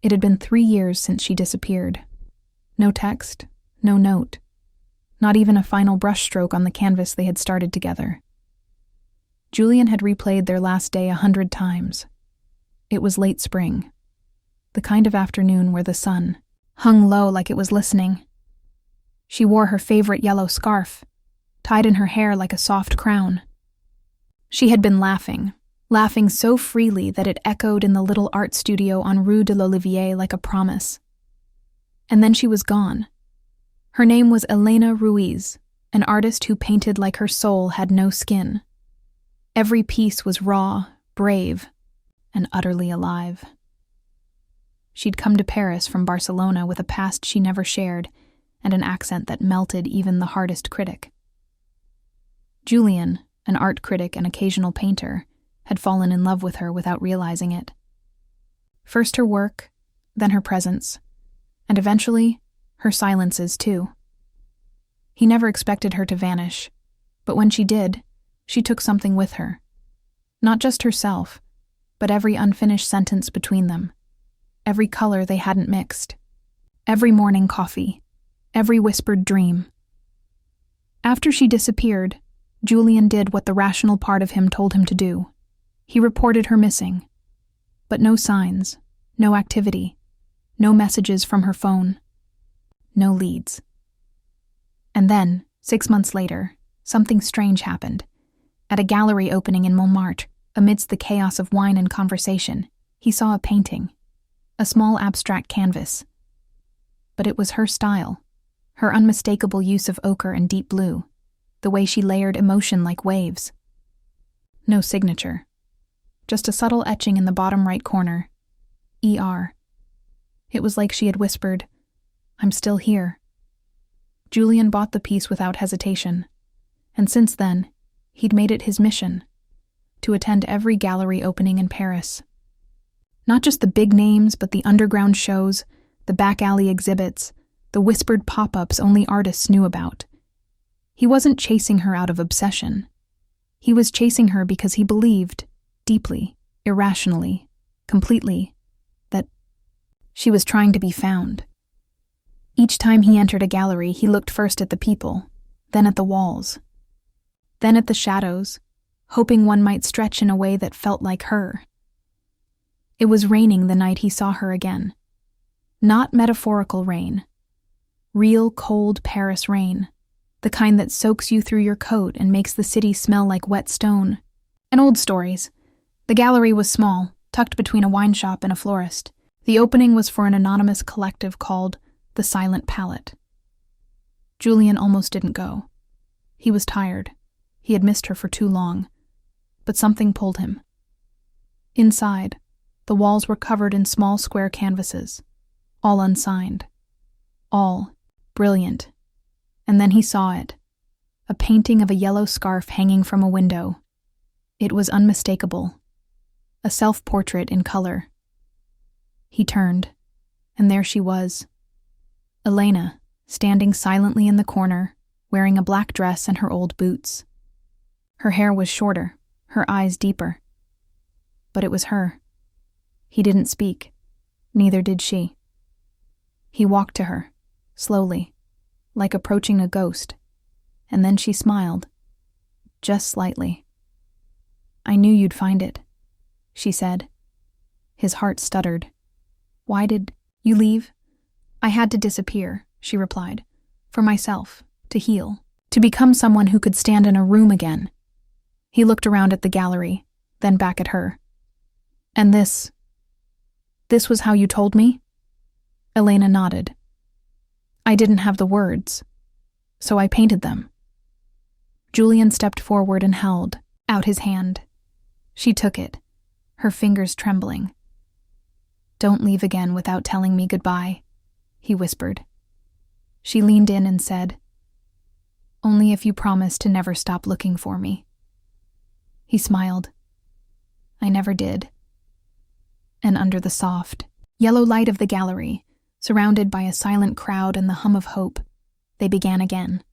It had been 3 years since she disappeared. No text, no note, not even a final brushstroke on the canvas they had started together. Julian had replayed their last day 100 times. It was late spring, the kind of afternoon where the sun hung low like it was listening. She wore her favorite yellow scarf, tied in her hair like a soft crown. She had been laughing so freely that it echoed in the little art studio on Rue de l'Olivier like a promise. And then she was gone. Her name was Elena Ruiz, an artist who painted like her soul had no skin. Every piece was raw, brave, and utterly alive. She'd come to Paris from Barcelona with a past she never shared and an accent that melted even the hardest critic. Julian, an art critic and occasional painter, had fallen in love with her without realizing it. First her work, then her presence, and eventually her silences too. He never expected her to vanish, but when she did, she took something with her. Not just herself, but every unfinished sentence between them, every color they hadn't mixed, every morning coffee, every whispered dream. After she disappeared, Julian did what the rational part of him told him to do. He reported her missing. But no signs, no activity, no messages from her phone, no leads. And then, 6 months later, something strange happened. At a gallery opening in Montmartre, amidst the chaos of wine and conversation, he saw a painting, a small abstract canvas. But it was her style, her unmistakable use of ochre and deep blue, the way she layered emotion like waves. No signature, just a subtle etching in the bottom right corner, ER. It was like she had whispered, "I'm still here." Julian bought the piece without hesitation, and since then, he'd made it his mission to attend every gallery opening in Paris. Not just the big names, but the underground shows, the back alley exhibits, the whispered pop-ups only artists knew about. He wasn't chasing her out of obsession. He was chasing her because he believed, deeply, irrationally, completely, that she was trying to be found. Each time he entered a gallery, he looked first at the people, then at the walls, then at the shadows, hoping one might stretch in a way that felt like her. It was raining the night he saw her again. Not metaphorical rain. Real cold Paris rain, the kind that soaks you through your coat and makes the city smell like wet stone. And old stories. The gallery was small, tucked between a wine shop and a florist. The opening was for an anonymous collective called The Silent Palette. Julian almost didn't go. He was tired. He had missed her for too long. But something pulled him. Inside, the walls were covered in small square canvases, all unsigned, all brilliant. And then he saw it, a painting of a yellow scarf hanging from a window. It was unmistakable, a self-portrait in color. He turned, and there she was, Elena, standing silently in the corner, wearing a black dress and her old boots. Her hair was shorter, her eyes deeper. But it was her. He didn't speak, neither did she. He walked to her, slowly, like approaching a ghost, and then she smiled, just slightly. "I knew you'd find it," she said. His heart stuttered. "Why did you leave?" "I had to disappear," she replied. "For myself, to heal, to become someone who could stand in a room again." He looked around at the gallery, then back at her. "And this was how you told me?" Elena nodded. "I didn't have the words, so I painted them." Julian stepped forward and held out his hand. She took it, her fingers trembling. "Don't leave again without telling me goodbye," he whispered. She leaned in and said, "Only if you promise to never stop looking for me." He smiled. "I never did." And under the soft, yellow light of the gallery, surrounded by a silent crowd and the hum of hope, they began again.